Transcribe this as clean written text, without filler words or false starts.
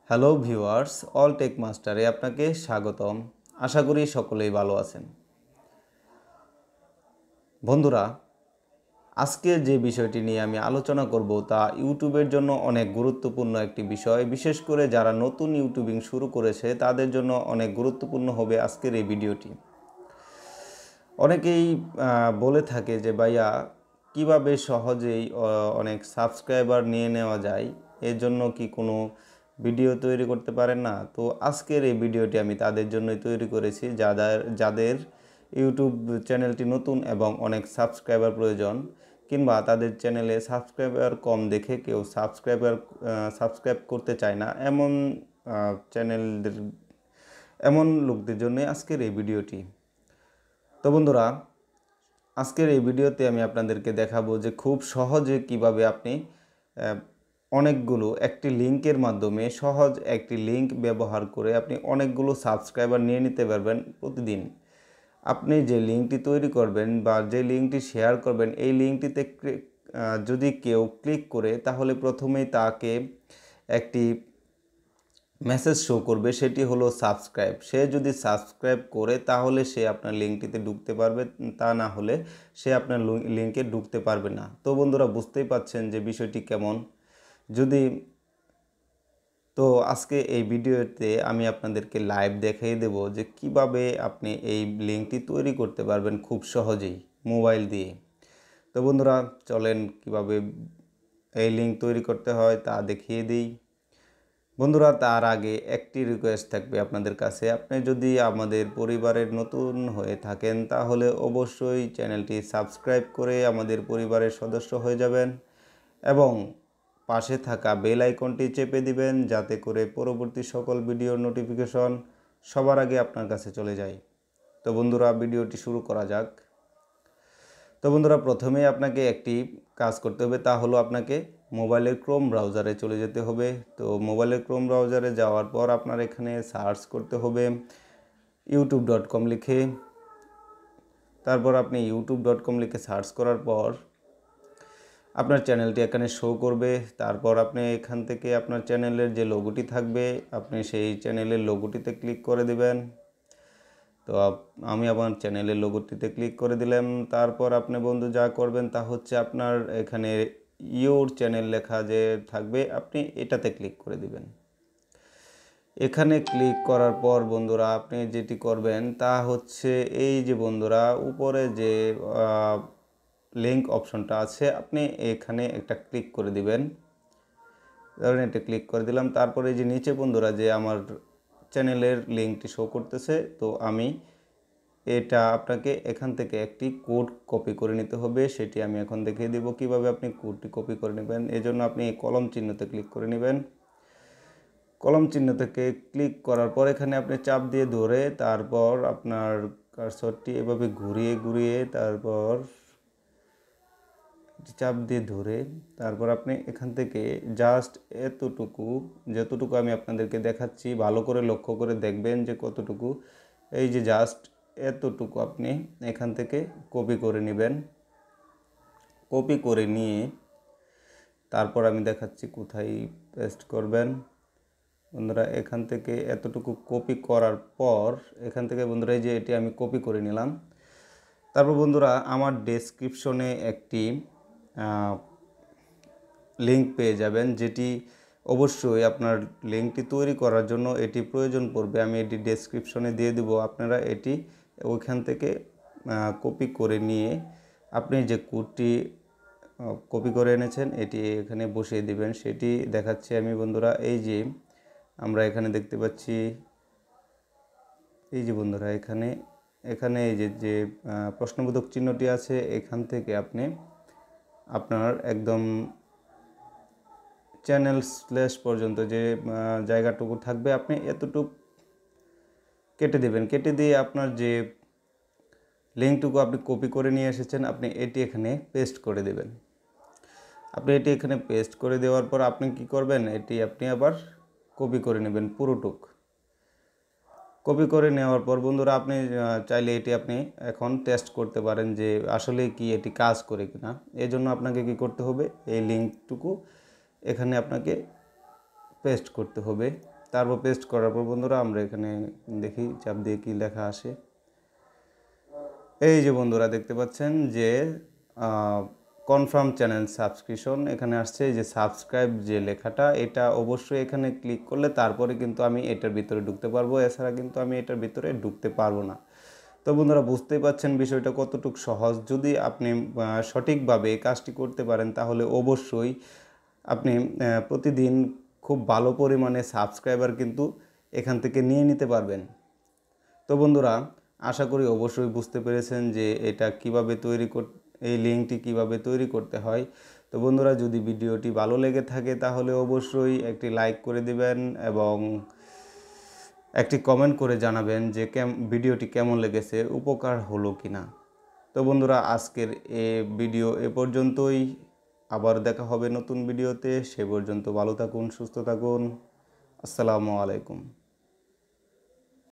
Hello viewers, all take মাস্টারে আপনাকে স্বাগতম। আশা করি সকলেই ভালো আছেন। বন্ধুরা, আজকে যে বিষয়টি নিয়ে আমি আলোচনা করব তা ইউটিউবের জন্য অনেক গুরুত্বপূর্ণ একটি বিষয়। বিশেষ করে যারা নতুন ইউটিউবিং শুরু করেছে তাদের জন্য অনেক গুরুত্বপূর্ণ হবে আজকের এই ভিডিওটি। অনেকেই বলে থাকে যে ভাইয়া কিভাবে সহজেই অনেক সাবস্ক্রাইবার নিয়ে নেওয়া যায়, এর জন্য কি কোনো ভিডিও তৈরি করতে পারেন না? তো আজকের এই ভিডিওটি আমি তাদের জন্যই তৈরি করেছি, যাদের ইউটিউব চ্যানেলটি নতুন এবং অনেক সাবস্ক্রাইবার প্রয়োজন, কিংবা তাদের চ্যানেলে সাবস্ক্রাইবার কম দেখে কেউ সাবস্ক্রাইব করতে চায় না, এমন লোকদের জন্য আজকের এই ভিডিওটি। তো বন্ধুরা, আজকের এই ভিডিওতে আমি আপনাদেরকে দেখাবো যে খুব সহজে কিভাবে আপনি একটি লিঙ্কের মাধ্যমে সহজ একটি লিঙ্ক ব্যবহার করে আপনি অনেকগুলো সাবস্ক্রাইবার নিয়ে নিতে পারবেন প্রতিদিন। আপনি যে লিঙ্কটি তৈরি করবেন বা যে লিঙ্কটি শেয়ার করবেন, এই লিঙ্কটিতে যদি কেউ ক্লিক করে তাহলে প্রথমেই তাকে একটি মেসেজ শো করবে, সেটি হলো সাবস্ক্রাইব। সে যদি সাবস্ক্রাইব করে তাহলে সে আপনার লিঙ্কটিতে ঢুকতে পারবে, তা না হলে সে আপনার লিঙ্কে ঢুকতে পারবে না। তো বন্ধুরা, বুঝতেই পাচ্ছেন যে বিষয়টি কেমন। তো আজকে এই ভিডিওতে আমি আপনাদেরকে লাইভ দেখিয়ে দেব যে কিভাবে আপনি এই লিঙ্কটি তৈরি করতে পারবেন খুব সহজেই মোবাইল দিয়ে। তো বন্ধুরা, চলেন কিভাবে এই লিঙ্ক তৈরি করতে হয় তা দেখিয়ে দিই। বন্ধুরা, তার আগে একটি রিকোয়েস্ট থাকবে আপনাদের কাছে। আপনি যদি আমাদের পরিবারের নতুন হয়ে থাকেন তাহলে অবশ্যই চ্যানেলটি সাবস্ক্রাইব করে আমাদের পরিবারের সদস্য হয়ে যাবেন এবং পাশে থাকা বেল আইকনটি চেপে দিবেন, যাতে করে পরবর্তী সকল ভিডিওর নোটিফিকেশন সবার আগে আপনার কাছে চলে যায়। তো বন্ধুরা, ভিডিওটি শুরু করা যাক। তো বন্ধুরা, প্রথমেই আপনাকে একটি কাজ করতে হবে, তা হলো আপনাকে মোবাইলের ক্রোম ব্রাউজারে চলে যেতে হবে। তো মোবাইলের ক্রোম ব্রাউজারে যাওয়ার পর আপনার এখানে সার্চ করতে হবে youtube.com লিখে। তারপর আপনি youtube.com লিখে সার্চ করার পর আপনার চ্যানেলটি এখানে শো করবে। তারপর আপনি এখান থেকে আপনার চ্যানেলের যে লোগোটি থাকবে, আপনি সেই চ্যানেলের লোগোটিতে ক্লিক করে দেবেন। তো আমি আমার চ্যানেলের লোগোটিতে ক্লিক করে দিলাম। তারপর আপনি বন্ধু যা করবেন তা হচ্ছে আপনার এখানে ইওর চ্যানেল লেখা যে থাকবে, আপনি এটাতে ক্লিক করে দিবেন। এখানে ক্লিক করার পর বন্ধুরা আপনি যেটি করবেন তা হচ্ছে এই যে বন্ধুরা উপরে যে লিঙ্ক অপশনটা আছে, আপনি এখানে একটা ক্লিক করে দিবেন। ধরেন এটা ক্লিক করে দিলাম। তারপরে যে নিচে বন্ধুরা যে আমার চ্যানেলের লিঙ্কটি শো করতেছে, তো আমি এটা আপনাকে এখান থেকে একটি কোড কপি করে নিতে হবে। সেটি আমি এখন দেখিয়ে দিব কিভাবে আপনি কোডটি কপি করে নেবেন। এজন্য আপনি কলম চিহ্নতে ক্লিক করে নেবেন। কলম চিহ্ন থেকে ক্লিক করার পর এখানে আপনি চাপ দিয়ে ধরে তারপর আপনার কার্সরটি এভাবে ঘুরিয়ে ঘুরিয়ে তারপর চাপ দিয়ে ধরে তারপর আপনি এখান থেকে জাস্ট যতটুকু আমি আপনাদেরকে দেখাচ্ছি, ভালো করে লক্ষ্য করে দেখবেন যে কতটুকু। এই যে জাস্ট এতটুকু আপনি এখান থেকে কপি করে নেবেন। কপি করে নিয়ে তারপর আমি দেখাচ্ছি কোথায় পেস্ট করবেন। বন্ধুরা, এখান থেকে এতটুকু কপি করার পর এখান থেকে বন্ধুরা এই যে এটি আমি কপি করে নিলাম। তারপর বন্ধুরা আমার ডেসক্রিপশনে একটি লিঙ্ক পেয়ে যাবেন, যেটি অবশ্যই আপনার লিঙ্কটি তৈরি করার জন্য এটি প্রয়োজন পড়বে। আমি এটি ডেসক্রিপশনে দিয়ে দেব। আপনারা এটি ওইখান থেকে কপি করে নিয়ে আপনি যে কোডটি কপি করে এনেছেন এটি এখানে বসিয়ে দিবেন। সেটি দেখাচ্ছি আমি বন্ধুরা। এই যে আমরা এখানে দেখতে পাচ্ছি, এই যে বন্ধুরা এখানে এই যে প্রশ্নবোধক চিহ্নটি আছে, এখান থেকে আপনি আপনার একদম চ্যানেল স্ল্যাশ পর্যন্ত যে জায়গাটুকু থাকবে আপনি এতটুকু কেটে দেবেন। কেটে দিয়ে আপনার যে লিঙ্কটুকু আপনি কপি করে নিয়ে এসেছেন আপনি এটি এখানে পেস্ট করে দেবেন। আপনি এটি এখানে পেস্ট করে দেওয়ার পর আপনি কি করবেন, এটি আপনি আবার কপি করে নেবেন পুরোটুক। কপি করে নেওয়ার পর বন্ধুরা আপনি চাইলে এটি আপনি এখন টেস্ট করতে পারেন যে আসলে কি এটি কাজ করে কিনা। এই জন্য আপনাকে কি করতে হবে, এই লিঙ্কটুকু এখানে আপনাকে পেস্ট করতে হবে। তারপর পেস্ট করার পর বন্ধুরা আমরা এখানে দেখি চাপ দিয়ে কি লেখা আসে। এই যে বন্ধুরা দেখতে পাচ্ছেন যে কনফার্ম চ্যানেল সাবস্ক্রিপশন এখানে আসছে। এই যে সাবস্ক্রাইব যে লেখাটা, এটা অবশ্যই এখানে ক্লিক করলে তারপরে কিন্তু আমি এটার ভিতরে ঢুকতে পারবো, এছাড়া কিন্তু আমি এটার ভিতরে ঢুকতে পারবো না। তো বন্ধুরা বুঝতেই পাচ্ছেন বিষয়টা কতটুকু সহজ। যদি আপনি সঠিকভাবে এই কাজটি করতে পারেন তাহলে অবশ্যই আপনি প্রতিদিন খুব ভালো পরিমাণে সাবস্ক্রাইবার কিন্তু এখান থেকে নিয়ে নিতে পারবেন। তো বন্ধুরা আশা করি অবশ্যই বুঝতে পেরেছেন যে এটা কিভাবে এই লিঙ্কটি কিভাবে তৈরি করতে হয়। তো বন্ধুরা যদি ভিডিওটি ভালো লেগে থাকে তাহলে অবশ্যই একটি লাইক করে দিবেন এবং একটি কমেন্ট করে জানাবেন যে ভিডিওটি কেমন লেগেছে, উপকার হলো কিনা। তো বন্ধুরা আজকের ভিডিও এ পর্যন্তই। আবার দেখা হবে নতুন ভিডিওতে। সে পর্যন্ত ভালো থাকুন, সুস্থ থাকুন। আসসালামু আলাইকুম।